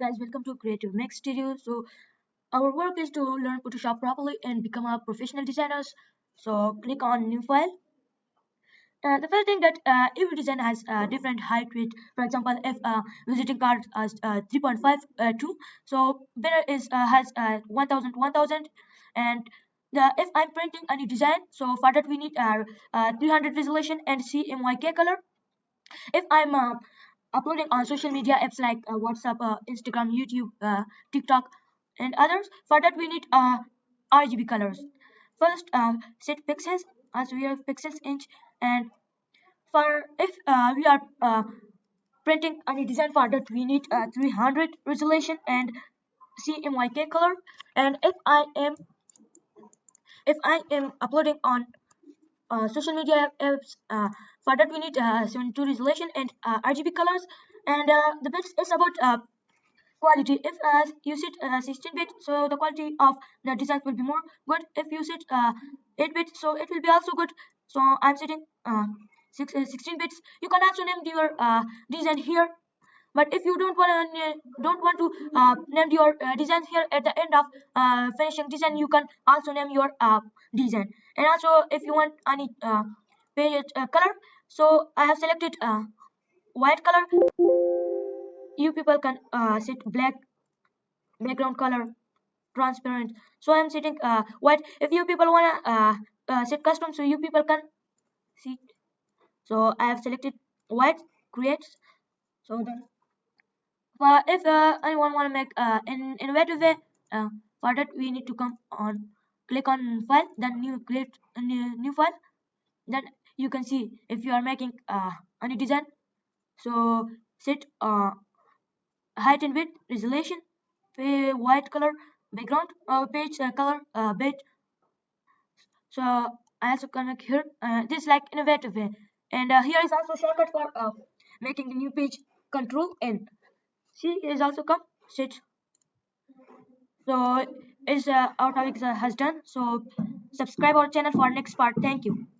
Guys, welcome to Creative Mix Studio. So our work is to learn Photoshop properly and become a professional designers. So click on new file. The first thing that every design has a different height width. For example, if visiting card has 3.52, so banner is has 1000, and if I'm printing a new design, so for that we need 300 resolution and CMYK color. If I'm uploading on social media apps like WhatsApp, Instagram, YouTube, TikTok, and others. For that, we need RGB colors. First, set pixels as we have pixels inch, and for if we are printing any design for that, we need 300 resolution and CMYK color. And if I am uploading on social media apps. For that, we need 72 resolution and RGB colors. And the best is about quality. If you set 16-bit, so the quality of the design will be more good. If you set 8-bit, so it will be also good. So I'm setting 16 bits. You can also name your design here. But if you don't want to name your design here at the end of finishing design, you can also name your design. And also, if you want any page color, so I have selected white color. You people can set black background color, transparent. So I'm setting white. If you people wanna set custom, so you people can see. So I have selected white. Create. So then if anyone want to make in innovative way, for that we need to click on file, then create a new file. Then you can see if you are making any design. So set height and width, resolution, white color background, page color beige. So I also connect here. This is like innovative way, and here is also shortcut for making the new page. Control N. See, is also come sit. So is our topic has done. So subscribe our channel for next part. Thank you.